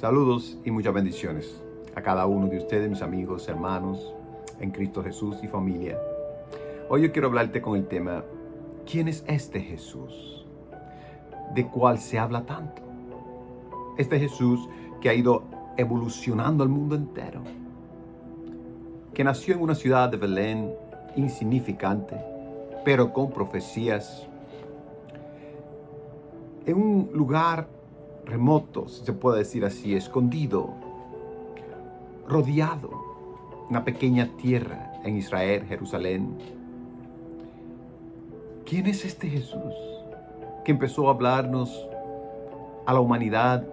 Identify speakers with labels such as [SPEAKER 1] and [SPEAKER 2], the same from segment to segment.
[SPEAKER 1] Saludos y muchas bendiciones a cada uno de ustedes, mis amigos, hermanos, en Cristo Jesús y familia. Hoy yo quiero hablarte con el tema, ¿quién es este Jesús? ¿De cuál se habla tanto? Este Jesús que ha ido evolucionando al mundo entero, que nació en una ciudad de Belén insignificante, pero con profecías, en un lugar remoto, si se puede decir así, escondido, rodeado, una pequeña tierra en Israel, Jerusalén. ¿Quién es este Jesús que empezó a hablarnos a la humanidad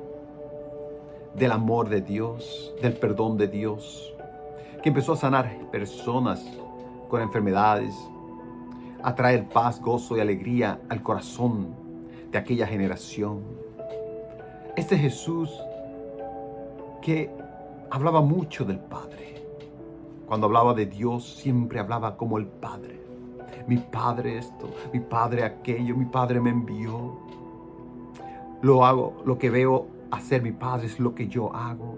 [SPEAKER 1] del amor de Dios, del perdón de Dios, que empezó a sanar personas con enfermedades, a traer paz, gozo y alegría al corazón de aquella generación? Este Jesús que hablaba mucho del Padre. Cuando hablaba de Dios, siempre hablaba como el Padre. Mi Padre esto, mi Padre aquello, mi Padre me envió. Lo hago, lo que veo hacer mi Padre es lo que yo hago.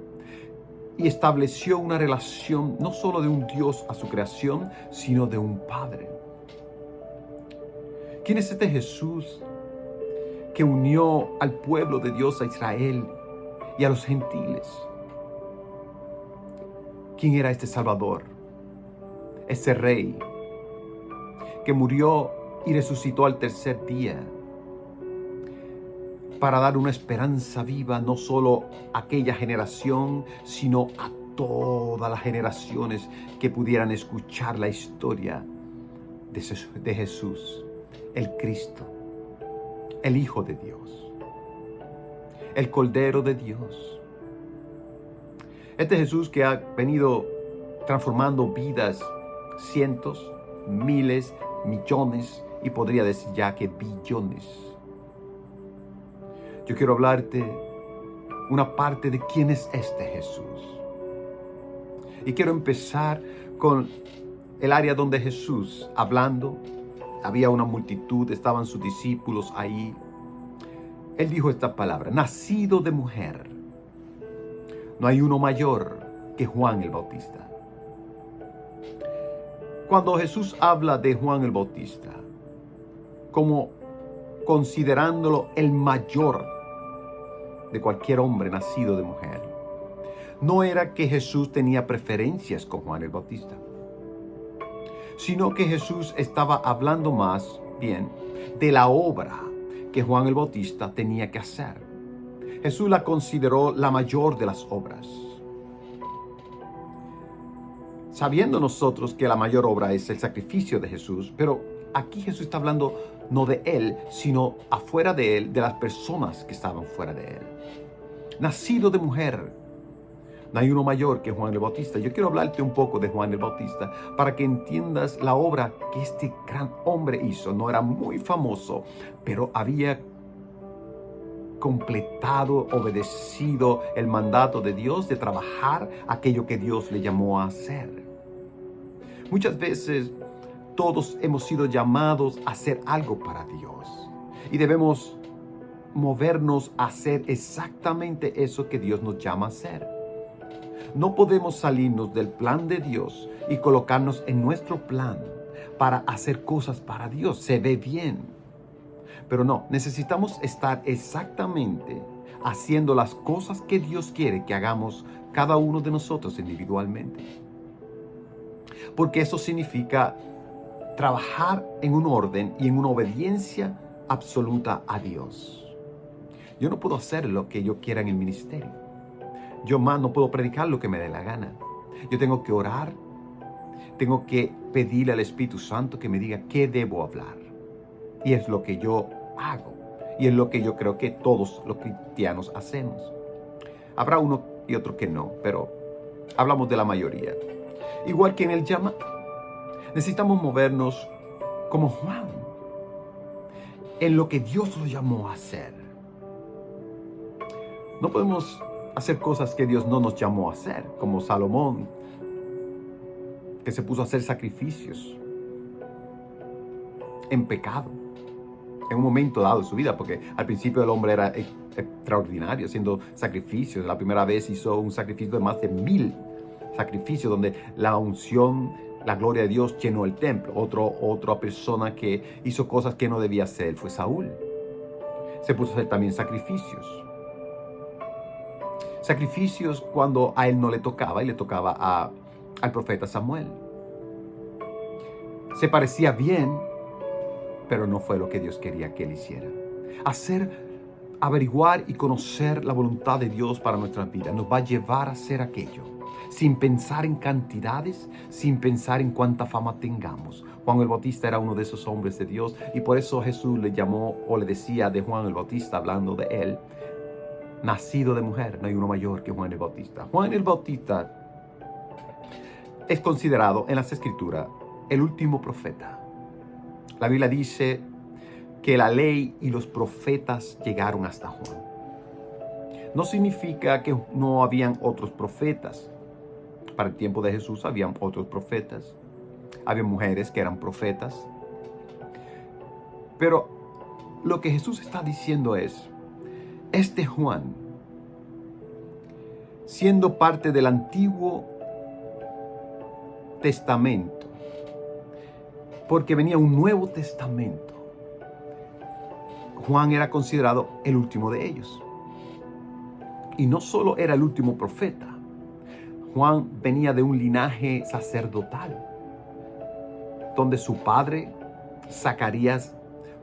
[SPEAKER 1] Y estableció una relación no solo de un Dios a su creación, sino de un Padre. ¿Quién es este Jesús que unió al pueblo de Dios, a Israel y a los gentiles? ¿Quién era este Salvador? Este Rey que murió y resucitó al tercer día para dar una esperanza viva no solo a aquella generación, sino a todas las generaciones que pudieran escuchar la historia de Jesús, el Cristo, el Hijo de Dios, el Cordero de Dios. Este Jesús que ha venido transformando vidas, cientos, miles, millones y podría decir ya que billones. Yo quiero hablarte una parte de quién es este Jesús. Y quiero empezar con el área donde Jesús, hablando, había una multitud, estaban sus discípulos ahí. Él dijo esta palabra: nacido de mujer. No hay uno mayor que Juan el Bautista. Cuando Jesús habla de Juan el Bautista, como considerándolo el mayor de cualquier hombre nacido de mujer, no era que Jesús tenía preferencias con Juan el Bautista, sino que Jesús estaba hablando más bien de la obra que Juan el Bautista tenía que hacer. Jesús la consideró la mayor de las obras, sabiendo nosotros que la mayor obra es el sacrificio de Jesús, pero aquí Jesús está hablando no de él, sino afuera de él, de las personas que estaban fuera de él. Nacido de mujer. No hay uno mayor que Juan el Bautista. Yo quiero hablarte un poco de Juan el Bautista para que entiendas la obra que este gran hombre hizo. No era muy famoso, pero había completado, obedecido el mandato de Dios de trabajar aquello que Dios le llamó a hacer. Muchas veces todos hemos sido llamados a hacer algo para Dios y debemos movernos a hacer exactamente eso que Dios nos llama a hacer. No podemos salirnos del plan de Dios y colocarnos en nuestro plan para hacer cosas para Dios. Se ve bien, pero no, necesitamos estar exactamente haciendo las cosas que Dios quiere que hagamos cada uno de nosotros individualmente. Porque eso significa trabajar en un orden y en una obediencia absoluta a Dios. Yo no puedo hacer lo que yo quiera en el ministerio. Yo más no puedo predicar lo que me dé la gana. Yo tengo que orar. Tengo que pedirle al Espíritu Santo que me diga qué debo hablar. Y es lo que yo hago. Y es lo que yo creo que todos los cristianos hacemos. Habrá uno y otro que no, pero hablamos de la mayoría. Igual que en el llamado. Necesitamos movernos como Juan, en lo que Dios nos llamó a hacer. No podemos hacer cosas que Dios no nos llamó a hacer, como Salomón, que se puso a hacer sacrificios en pecado. en un momento dado de su vida, porque al principio el hombre era extraordinario, haciendo sacrificios. La primera vez hizo un sacrificio de más de 1000 sacrificios, donde la unción, la gloria de Dios llenó el templo. Otra persona que hizo cosas que no debía hacer fue Saúl. Se puso a hacer también sacrificios. Sacrificios cuando a él no le tocaba y le tocaba al profeta Samuel. Se parecía bien, pero no fue lo que Dios quería que él hiciera. Averiguar y conocer la voluntad de Dios para nuestras vidas nos va a llevar a hacer aquello, sin pensar en cantidades, sin pensar en cuánta fama tengamos. Juan el Bautista era uno de esos hombres de Dios, y por eso Jesús le llamó, o le decía de Juan el Bautista, hablando de él: nacido de mujer, no hay uno mayor que Juan el Bautista. Juan el Bautista es considerado en las Escrituras el último profeta. La Biblia dice que la ley y los profetas llegaron hasta Juan. No significa que no habían otros profetas. Para el tiempo de Jesús habían otros profetas. Había mujeres que eran profetas. Pero lo que Jesús está diciendo es, este Juan, siendo parte del Antiguo Testamento, porque venía un Nuevo Testamento, Juan era considerado el último de ellos. Y no solo era el último profeta. Juan venía de un linaje sacerdotal, donde su padre, Zacarías,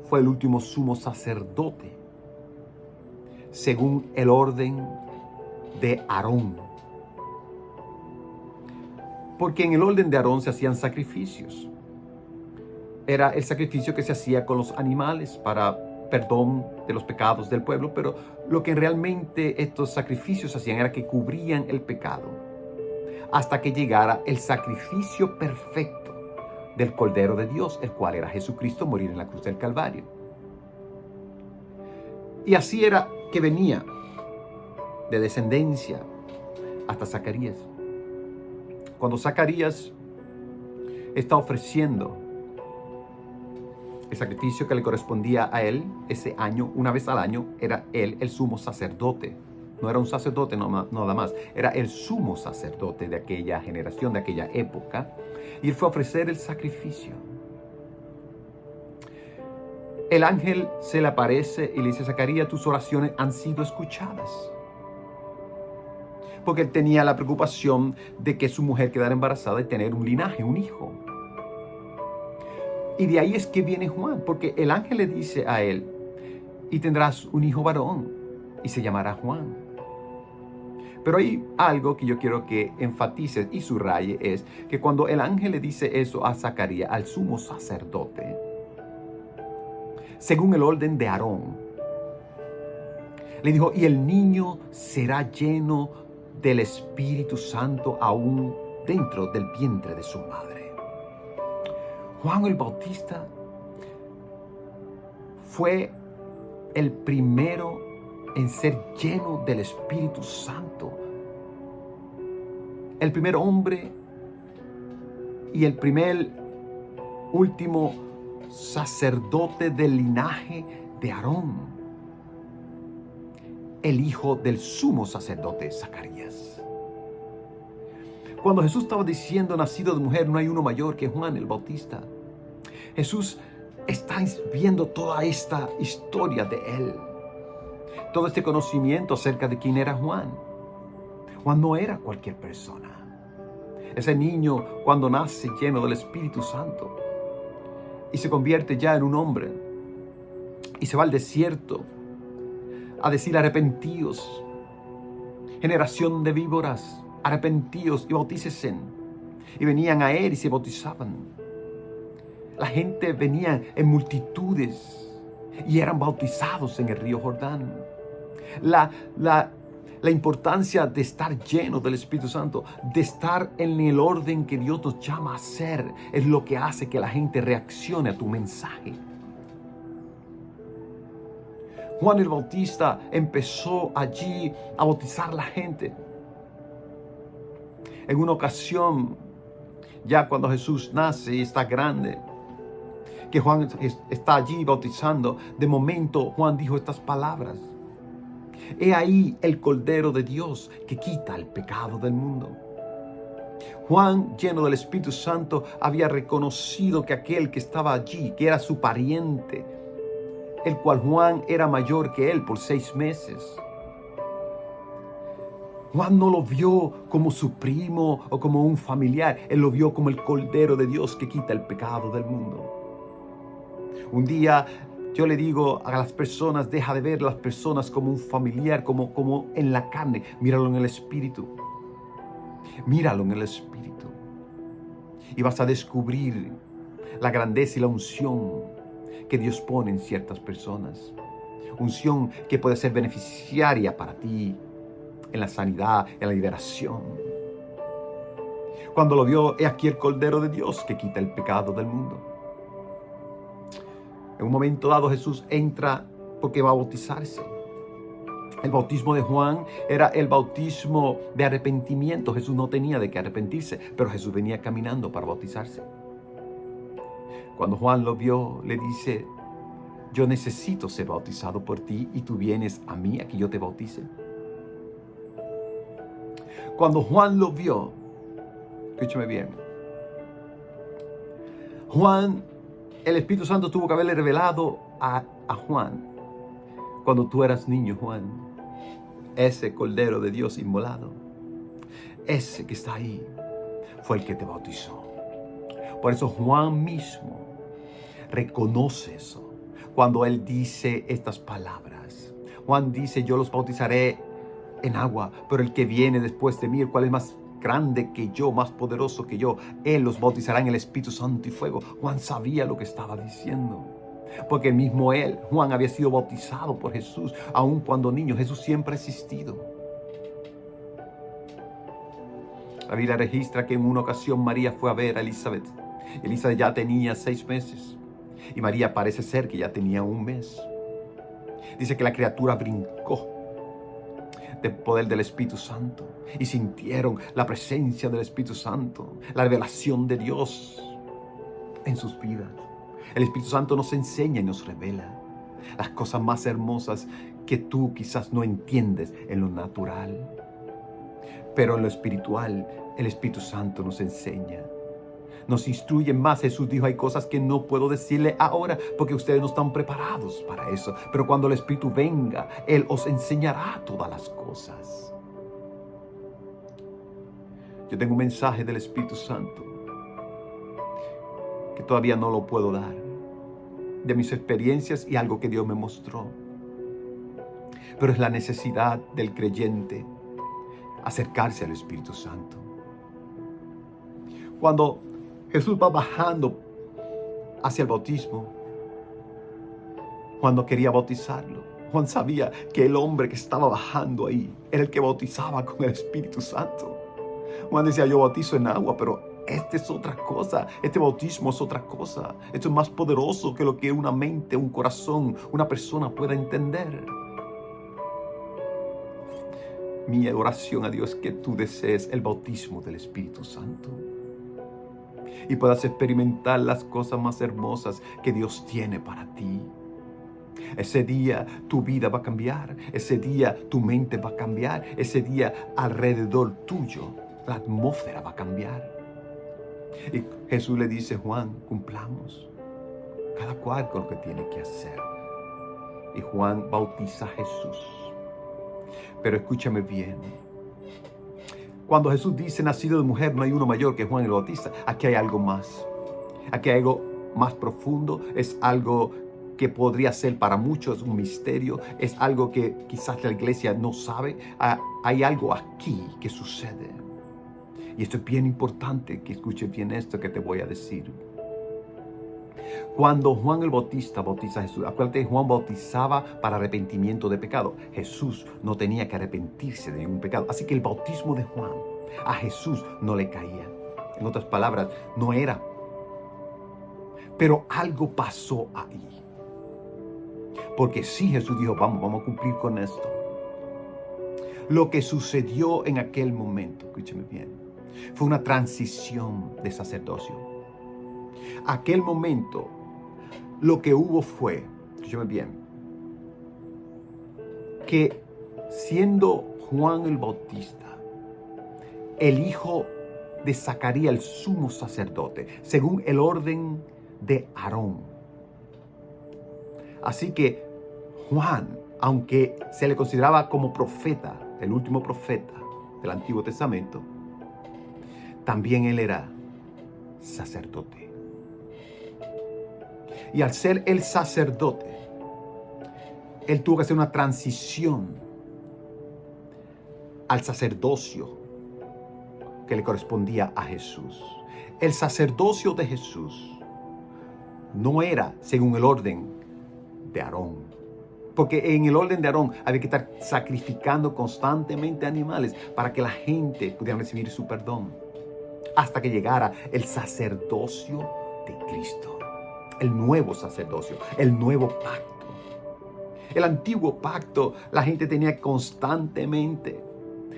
[SPEAKER 1] fue el último sumo sacerdote, según el orden de Aarón. Porque en el orden de Aarón se hacían sacrificios. Era el sacrificio que se hacía con los animales para perdón de los pecados del pueblo, pero lo que realmente estos sacrificios hacían era que cubrían el pecado, hasta que llegara el sacrificio perfecto del Cordero de Dios, el cual era Jesucristo, morir en la cruz del Calvario. Y así era que venía de descendencia hasta Zacarías. Cuando Zacarías está ofreciendo el sacrificio que le correspondía a él ese año, una vez al año, era él el sumo sacerdote. No era un sacerdote nada más, era el sumo sacerdote de aquella generación, de aquella época. Y él fue a ofrecer el sacrificio. El ángel se le aparece y le dice: Zacarías, tus oraciones han sido escuchadas. Porque él tenía la preocupación de que su mujer quedara embarazada y tener un linaje, un hijo. Y de ahí es que viene Juan, porque el ángel le dice a él: y tendrás un hijo varón, y se llamará Juan. Pero hay algo que yo quiero que enfatices y subraye, es que cuando el ángel le dice eso a Zacarías, al sumo sacerdote, según el orden de Aarón, le dijo: y el niño será lleno del Espíritu Santo aún dentro del vientre de su madre. Juan el Bautista fue el primero en ser lleno del Espíritu Santo. El primer hombre y el primer último sacerdote del linaje de Aarón. El hijo del sumo sacerdote Zacarías. Cuando Jesús estaba diciendo: nacido de mujer, no hay uno mayor que Juan el Bautista, Jesús está viendo toda esta historia de él. Todo este conocimiento acerca de quién era Juan. Juan no era cualquier persona. Ese niño, cuando nace lleno del Espíritu Santo y se convierte ya en un hombre y se va al desierto a decir: arrepentíos, generación de víboras, arrepentíos y bautícese. Y venían a él y se bautizaban. La gente venía en multitudes y eran bautizados en el río Jordán. La importancia de estar lleno del Espíritu Santo, de estar en el orden que Dios nos llama a hacer, es lo que hace que la gente reaccione a tu mensaje. Juan el Bautista empezó allí a bautizar a la gente. En una ocasión, ya cuando Jesús nace y está grande, que Juan está allí bautizando, de momento Juan dijo estas palabras: He ahí el Cordero de Dios que quita el pecado del mundo. Juan, lleno del Espíritu Santo, había reconocido que aquel que estaba allí, que era su pariente, el cual Juan era mayor que él por 6 meses. Juan no lo vio como su primo o como un familiar. Él lo vio como el Cordero de Dios que quita el pecado del mundo. Un día yo le digo a las personas: deja de ver a las personas como un familiar, como en la carne. Míralo en el Espíritu. Míralo en el Espíritu. Y vas a descubrir la grandeza y la unción que Dios pone en ciertas personas. Unción que puede ser beneficiaria para ti en la sanidad, en la liberación. Cuando lo vio, he aquí el Cordero de Dios que quita el pecado del mundo. En un momento dado Jesús entra porque va a bautizarse. El bautismo de Juan era el bautismo de arrepentimiento. Jesús no tenía de qué arrepentirse, pero Jesús venía caminando para bautizarse. Cuando Juan lo vio, le dice: yo necesito ser bautizado por ti y tú vienes a mí a que yo te bautice. Cuando Juan lo vio, escúchame bien, Juan, el Espíritu Santo tuvo que haberle revelado a Juan: cuando tú eras niño, Juan, ese Cordero de Dios inmolado, ese que está ahí, fue el que te bautizó. Por eso Juan mismo reconoce eso cuando él dice estas palabras. Juan dice: yo los bautizaré en agua, pero el que viene después de mí, el cual es más grande que yo, más poderoso que yo, él los bautizará en el Espíritu Santo y fuego. Juan sabía lo que estaba diciendo, porque el mismo él, Juan, había sido bautizado por Jesús, aun cuando niño. Jesús siempre ha existido. La Biblia registra que en una ocasión María fue a ver a Elizabeth. Elizabeth ya tenía 6 meses y María parece ser que ya tenía 1 mes. Dice que la criatura brincó del poder del Espíritu Santo y sintieron la presencia del Espíritu Santo, la revelación de Dios en sus vidas. El Espíritu Santo nos enseña y nos revela las cosas más hermosas que tú quizás no entiendes en lo natural, pero en lo espiritual el Espíritu Santo nos enseña, nos instruye más. Jesús dijo: hay cosas que no puedo decirle ahora porque ustedes no están preparados para eso, pero cuando el Espíritu venga, Él os enseñará todas las cosas. Yo tengo un mensaje del Espíritu Santo que todavía no lo puedo dar, de mis experiencias y algo que Dios me mostró, pero es la necesidad del creyente acercarse al Espíritu Santo. Cuando Jesús va bajando hacia el bautismo, Juan no quería bautizarlo. Juan sabía que el hombre que estaba bajando ahí era el que bautizaba con el Espíritu Santo. Juan decía: yo bautizo en agua, pero este es otra cosa. Este bautismo es otra cosa. Esto es más poderoso que lo que una mente, un corazón, una persona pueda entender. Mi oración a Dios es que tú desees el bautismo del Espíritu Santo y puedas experimentar las cosas más hermosas que Dios tiene para ti. Ese día tu vida va a cambiar. Ese día tu mente va a cambiar. Ese día alrededor tuyo la atmósfera va a cambiar. Y Jesús le dice: Juan, cumplamos cada cual con lo que tiene que hacer. Y Juan bautiza a Jesús. Pero escúchame bien. Cuando Jesús dice nacido de mujer, no hay uno mayor que Juan el Bautista. Aquí hay algo más. Aquí hay algo más profundo. Es algo que podría ser para muchos un misterio. Es algo que quizás la iglesia no sabe. Hay algo aquí que sucede. Y esto es bien importante que escuches bien esto que te voy a decir. Cuando Juan el Bautista bautiza a Jesús, acuérdate, Juan bautizaba para arrepentimiento de pecado. Jesús no tenía que arrepentirse de ningún pecado. Así que el bautismo de Juan a Jesús no le caía. En otras palabras, no era. Pero algo pasó ahí. Porque sí, Jesús dijo: vamos a cumplir con esto. Lo que sucedió en aquel momento, escúcheme bien, fue una transición de sacerdocio. Aquel momento lo que hubo fue, escúchame bien, que siendo Juan el Bautista el hijo de Zacarías, el sumo sacerdote, según el orden de Aarón. Así que Juan, aunque se le consideraba como profeta, el último profeta del Antiguo Testamento, también él era sacerdote. Y al ser el sacerdote, él tuvo que hacer una transición al sacerdocio que le correspondía a Jesús. El sacerdocio de Jesús no era según el orden de Aarón, porque en el orden de Aarón había que estar sacrificando constantemente animales para que la gente pudiera recibir su perdón, hasta que llegara el sacerdocio de Cristo, el nuevo sacerdocio, el nuevo pacto. El antiguo pacto, la gente tenía constantemente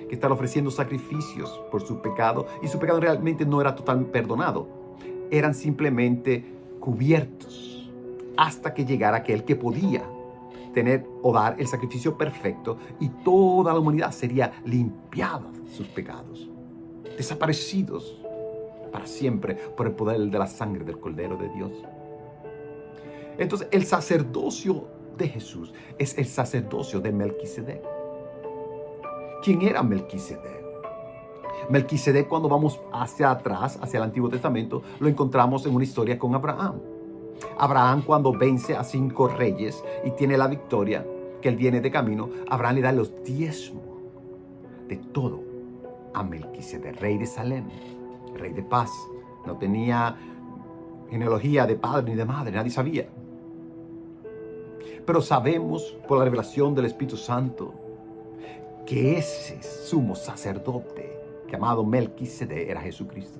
[SPEAKER 1] que estar ofreciendo sacrificios por su pecado, y su pecado realmente no era totalmente perdonado. Eran simplemente cubiertos hasta que llegara aquel que podía tener o dar el sacrificio perfecto, y toda la humanidad sería limpiada de sus pecados, desaparecidos para siempre por el poder de la sangre del Cordero de Dios. Entonces, el sacerdocio de Jesús es el sacerdocio de Melquisedec. ¿Quién era Melquisedec? Melquisedec, cuando vamos hacia atrás, hacia el Antiguo Testamento, lo encontramos en una historia con Abraham. Abraham, cuando vence a 5 reyes y tiene la victoria, que él viene de camino, Abraham le da los diezmos de todo a Melquisedec, rey de Salem, rey de paz. No tenía genealogía de padre ni de madre, nadie sabía. Pero sabemos por la revelación del Espíritu Santo que ese sumo sacerdote llamado Melquisedec era Jesucristo,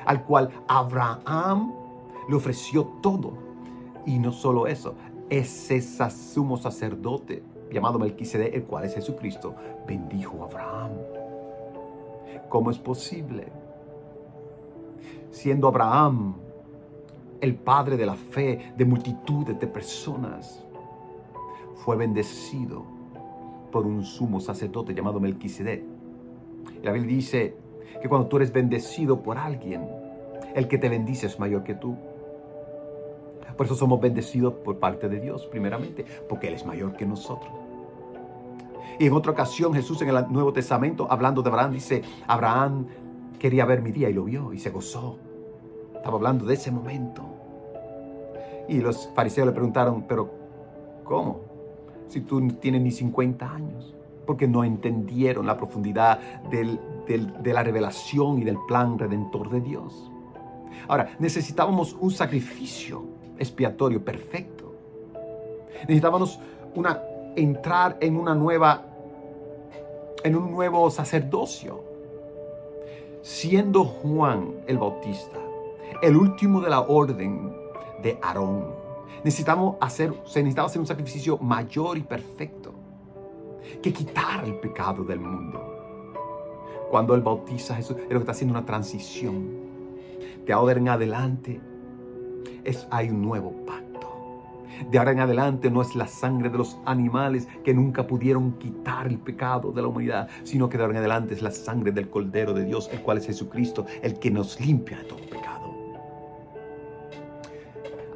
[SPEAKER 1] al cual Abraham le ofreció todo. Y no solo eso, ese sumo sacerdote llamado Melquisedec, el cual es Jesucristo, bendijo a Abraham. ¿Cómo es posible? Siendo Abraham el padre de la fe de multitudes de personas, fue bendecido por un sumo sacerdote llamado Melquisedec. La Biblia dice que cuando tú eres bendecido por alguien, el que te bendice es mayor que tú. Por eso somos bendecidos por parte de Dios, primeramente, porque Él es mayor que nosotros. Y en otra ocasión, Jesús en el Nuevo Testamento, hablando de Abraham, dice: Abraham quería ver mi día y lo vio y se gozó. Estaba hablando de ese momento. Y los fariseos le preguntaron: ¿pero cómo? Si tú no tienes ni 50 años. Porque no entendieron la profundidad de la revelación y del plan redentor de Dios. Ahora, necesitábamos un sacrificio expiatorio perfecto. Necesitábamos entrar en un nuevo sacerdocio. Siendo Juan el Bautista el último de la orden de Aarón, se necesitaba hacer un sacrificio mayor y perfecto que quitar el pecado del mundo. Cuando Él bautiza a Jesús, es lo que está haciendo una transición. De ahora en adelante hay un nuevo pacto. De ahora en adelante no es la sangre de los animales que nunca pudieron quitar el pecado de la humanidad, sino que de ahora en adelante es la sangre del Cordero de Dios, el cual es Jesucristo, el que nos limpia de todo pecado.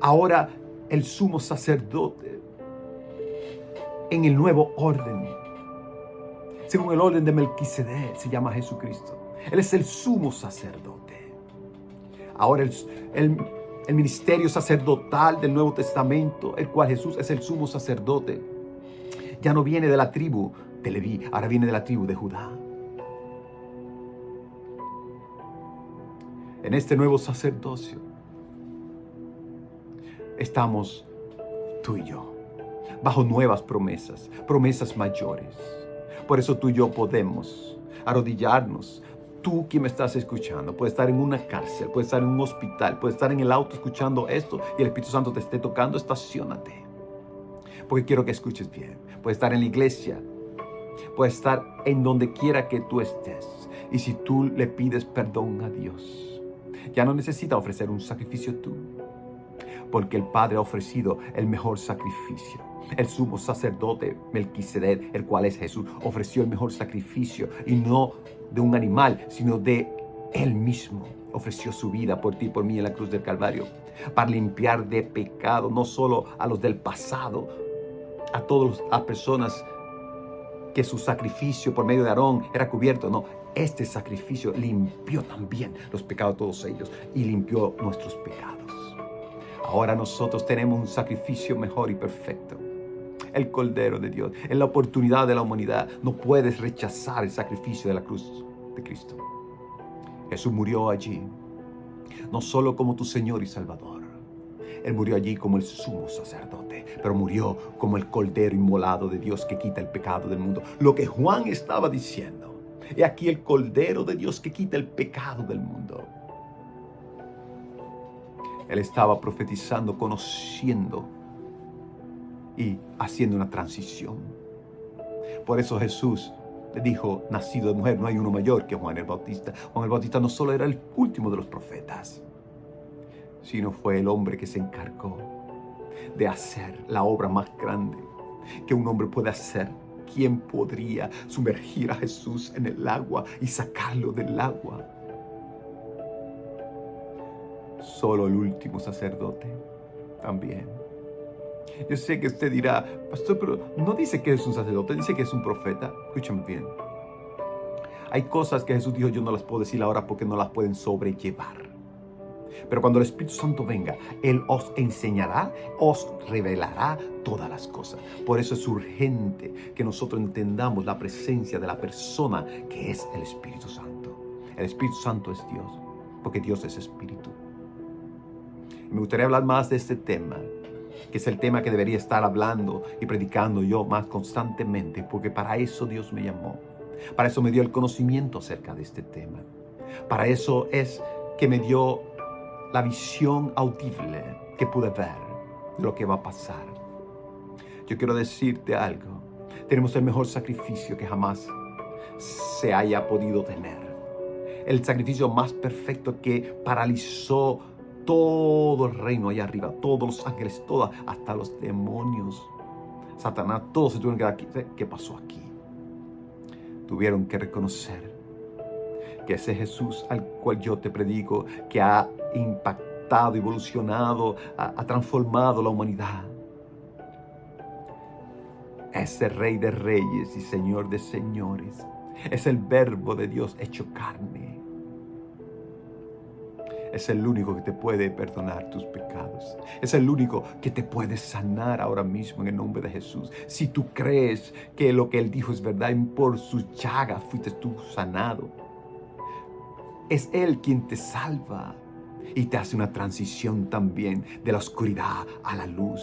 [SPEAKER 1] Ahora el sumo sacerdote en el nuevo orden, según el orden de Melquisedec, se llama Jesucristo. Él es el sumo sacerdote. Ahora el ministerio sacerdotal del Nuevo Testamento, el cual Jesús es el sumo sacerdote, ya no viene de la tribu de Leví, ahora viene de la tribu de Judá. En este nuevo sacerdocio estamos tú y yo, bajo nuevas promesas, promesas mayores. Por eso tú y yo podemos arrodillarnos. Tú que me estás escuchando, puedes estar en una cárcel, puedes estar en un hospital, puedes estar en el auto escuchando esto y el Espíritu Santo te esté tocando. Estaciónate, porque quiero que escuches bien. Puedes estar en la iglesia, puedes estar en donde quiera que tú estés. Y si tú le pides perdón a Dios, ya no necesitas ofrecer un sacrificio tú, porque el Padre ha ofrecido el mejor sacrificio. El sumo sacerdote Melquisedec, el cual es Jesús, ofreció el mejor sacrificio, y no de un animal, sino de Él mismo. Ofreció su vida por ti y por mí en la cruz del Calvario, para limpiar de pecado no solo a los del pasado, a todas las personas que su sacrificio por medio de Aarón era cubierto. No, este sacrificio limpió también los pecados de todos ellos y limpió nuestros pecados. Ahora nosotros tenemos un sacrificio mejor y perfecto. El Cordero de Dios, en la oportunidad de la humanidad. No puedes rechazar el sacrificio de la cruz de Cristo. Jesús murió allí, no solo como tu Señor y Salvador. Él murió allí como el sumo sacerdote, pero murió como el Cordero inmolado de Dios que quita el pecado del mundo. Lo que Juan estaba diciendo. Y aquí el Cordero de Dios que quita el pecado del mundo. Él estaba profetizando, conociendo y haciendo una transición. Por eso Jesús le dijo, nacido de mujer, no hay uno mayor que Juan el Bautista. Juan el Bautista no solo era el último de los profetas, sino fue el hombre que se encargó de hacer la obra más grande que un hombre puede hacer. ¿Quién podría sumergir a Jesús en el agua y sacarlo del agua? Solo el último sacerdote también. Yo sé que usted dirá, pastor, pero no dice que es un sacerdote, dice que es un profeta. Escúchame bien. Hay cosas que Jesús dijo, yo no las puedo decir ahora porque no las pueden sobrellevar. Pero cuando el Espíritu Santo venga, Él os enseñará, os revelará todas las cosas. Por eso es urgente que nosotros entendamos la presencia de la persona que es el Espíritu Santo. El Espíritu Santo es Dios, porque Dios es Espíritu. Me gustaría hablar más de este tema, que es el tema que debería estar hablando y predicando yo más constantemente, porque para eso Dios me llamó. Para eso me dio el conocimiento acerca de este tema. Para eso es que me dio la visión audible que pude ver de lo que va a pasar. Yo quiero decirte algo. Tenemos el mejor sacrificio que jamás se haya podido tener. El sacrificio más perfecto que paralizó todo el reino allá arriba, todos los ángeles, hasta los demonios, Satanás, todos se tuvieron que dar aquí. ¿Qué pasó aquí? Tuvieron que reconocer que ese Jesús al cual yo te predico, que ha impactado, evolucionado, ha transformado la humanidad, es el Rey de Reyes y Señor de Señores. Es el Verbo de Dios hecho carne. Es el único que te puede perdonar tus pecados. Es el único que te puede sanar ahora mismo en el nombre de Jesús. Si tú crees que lo que Él dijo es verdad y por sus llagas fuiste tú sanado. Es Él quien te salva y te hace una transición también de la oscuridad a la luz.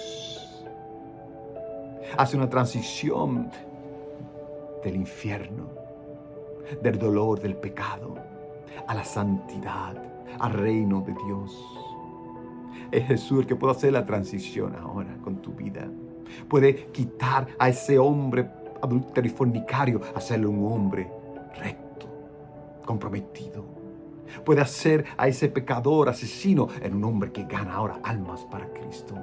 [SPEAKER 1] Hace una transición del infierno, del dolor, del pecado, a la santidad, al reino de Dios. Es Jesús el que puede hacer la transición ahora con tu vida. Puede quitar a ese hombre adúltero y fornicario, hacerlo un hombre recto, comprometido. Puede hacer a ese pecador, asesino, en un hombre que gana ahora almas para Cristo.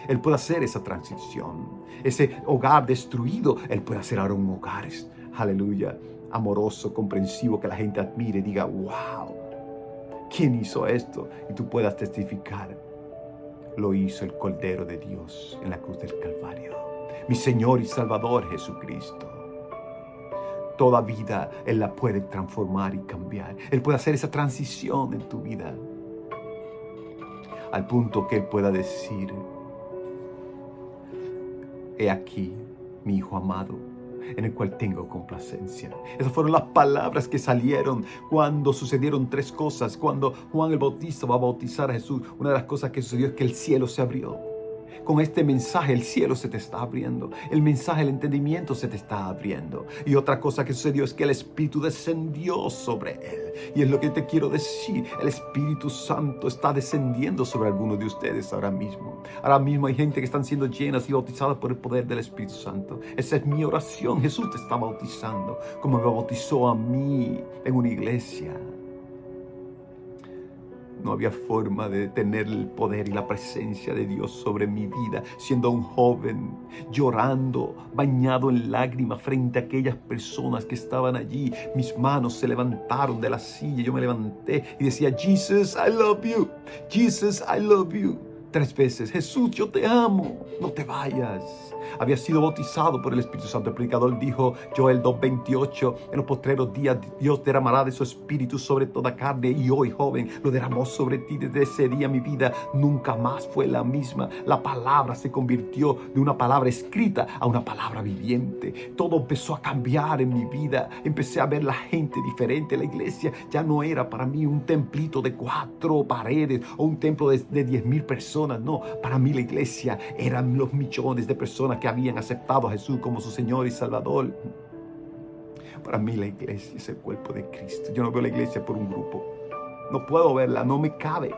[SPEAKER 1] Él puede hacer esa transición. Ese hogar destruido, Él puede hacer ahora un hogar, aleluya, amoroso, comprensivo, que la gente admire y diga, wow, ¿quién hizo esto? Y tú puedas testificar, lo hizo el Cordero de Dios en la cruz del Calvario. Mi Señor y Salvador Jesucristo. Toda vida Él la puede transformar y cambiar. Él puede hacer esa transición en tu vida. Al punto que Él pueda decir, he aquí mi Hijo amado, en el cual tengo complacencia. Esas fueron las palabras que salieron cuando sucedieron tres cosas. Cuando Juan el Bautista va a bautizar a Jesús, una de las cosas que sucedió es que el cielo se abrió. Con este mensaje el cielo se te está abriendo. El mensaje, el entendimiento se te está abriendo. Y otra cosa que sucedió es que el Espíritu descendió sobre él. Y es lo que te quiero decir. El Espíritu Santo está descendiendo sobre algunos de ustedes ahora mismo. Ahora mismo hay gente que están siendo llenas y bautizadas por el poder del Espíritu Santo. Esa es mi oración. Jesús te está bautizando como me bautizó a mí en una iglesia. No había forma de tener el poder y la presencia de Dios sobre mi vida, siendo un joven, llorando, bañado en lágrimas frente a aquellas personas que estaban allí. Mis manos se levantaron de la silla, yo me levanté y decía, Jesus, I love you. Jesus, I love you. 3 veces, Jesús, yo te amo, no te vayas. Había sido bautizado por el Espíritu Santo. El predicador dijo, Joel 2:28, en los postreros días Dios derramará de su Espíritu sobre toda carne, y hoy, joven, lo derramó sobre ti. Desde ese día mi vida nunca más fue la misma. La palabra se convirtió de una palabra escrita a una palabra viviente. Todo empezó a cambiar en mi vida. Empecé a ver la gente diferente. La iglesia ya no era para mí un templito de 4 paredes o un templo de 10,000 personas. No, para mí la iglesia eran los millones de personas que habían aceptado a Jesús como su Señor y Salvador. Para mí la iglesia es el cuerpo de Cristo. Yo no veo la iglesia por un grupo. No puedo verla, no me cabe.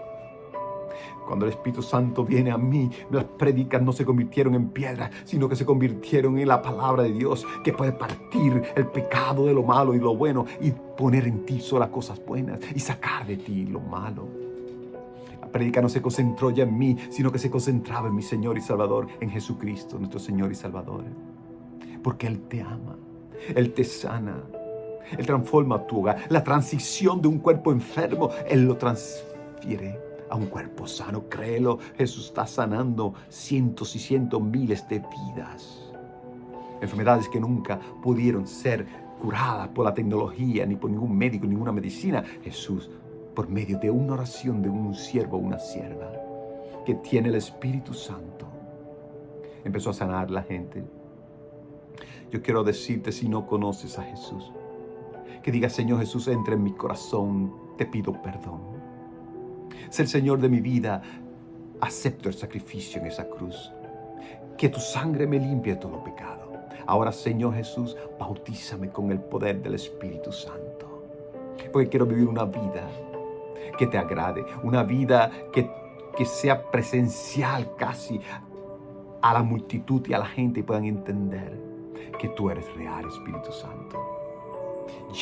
[SPEAKER 1] Cuando el Espíritu Santo viene a mí, las prédicas no se convirtieron en piedra, sino que se convirtieron en la palabra de Dios, que puede partir el pecado de lo malo y lo bueno y poner en ti solo las cosas buenas y sacar de ti lo malo. La prédica no se concentró ya en mí, sino que se concentraba en mi Señor y Salvador, en Jesucristo, nuestro Señor y Salvador. Porque Él te ama, Él te sana, Él transforma tu hogar. La transición de un cuerpo enfermo, Él lo transfiere a un cuerpo sano. Créelo, Jesús está sanando cientos y cientos, miles de vidas. Enfermedades que nunca pudieron ser curadas por la tecnología, ni por ningún médico, ninguna medicina. Jesús, por medio de una oración de un siervo o una sierva que tiene el Espíritu Santo, empezó a sanar a la gente. Yo quiero decirte, si no conoces a Jesús, que digas, Señor Jesús, entra en mi corazón, te pido perdón. Sé el Señor de mi vida, acepto el sacrificio en esa cruz. Que tu sangre me limpie de todo pecado. Ahora, Señor Jesús, bautízame con el poder del Espíritu Santo. Porque quiero vivir una vida que te agrade, una vida que sea presencial casi a la multitud y a la gente, y puedan entender que tú eres real, Espíritu Santo.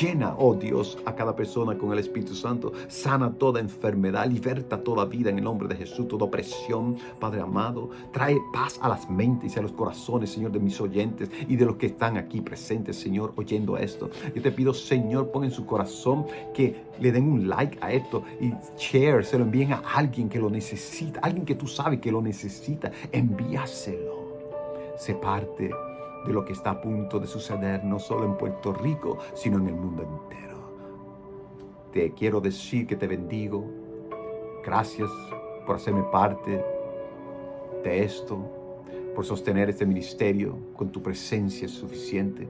[SPEAKER 1] Llena, oh Dios, a cada persona con el Espíritu Santo. Sana toda enfermedad, liberta toda vida en el nombre de Jesús, toda opresión, Padre amado. Trae paz a las mentes y a los corazones, Señor, de mis oyentes y de los que están aquí presentes, Señor, oyendo esto. Yo te pido, Señor, pon en su corazón que le den un like a esto y share, se lo envíen a alguien que lo necesita, alguien que tú sabes que lo necesita. Envíaselo. Sé parte de lo que está a punto de suceder, no solo en Puerto Rico, sino en el mundo entero. Te quiero decir que te bendigo. Gracias por hacerme parte de esto, por sostener este ministerio con tu presencia suficiente.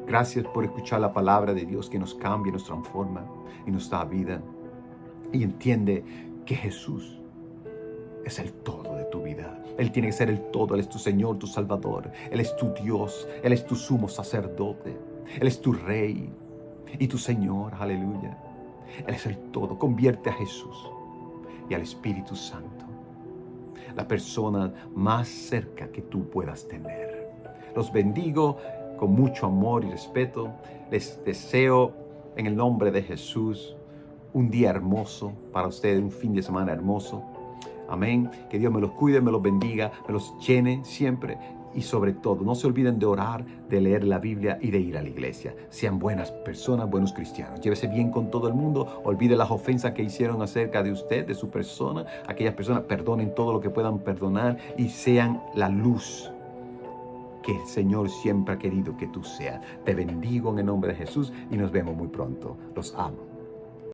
[SPEAKER 1] Gracias por escuchar la palabra de Dios que nos cambia, nos transforma y nos da vida. Y entiende que Jesús es el todo de tu vida. Él tiene que ser el todo. Él es tu Señor, tu Salvador. Él es tu Dios. Él es tu sumo sacerdote. Él es tu Rey y tu Señor. Aleluya. Él es el todo. Convierte a Jesús y al Espíritu Santo, la persona más cerca que tú puedas tener. Los bendigo con mucho amor y respeto. Les deseo en el nombre de Jesús un día hermoso para ustedes, un fin de semana hermoso. Amén. Que Dios me los cuide, me los bendiga, me los llene siempre. Y sobre todo, no se olviden de orar, de leer la Biblia y de ir a la iglesia. Sean buenas personas, buenos cristianos. Llévese bien con todo el mundo. Olvide las ofensas que hicieron acerca de usted, de su persona. Aquellas personas, perdonen todo lo que puedan perdonar y sean la luz que el Señor siempre ha querido que tú seas. Te bendigo en el nombre de Jesús y nos vemos muy pronto. Los amo.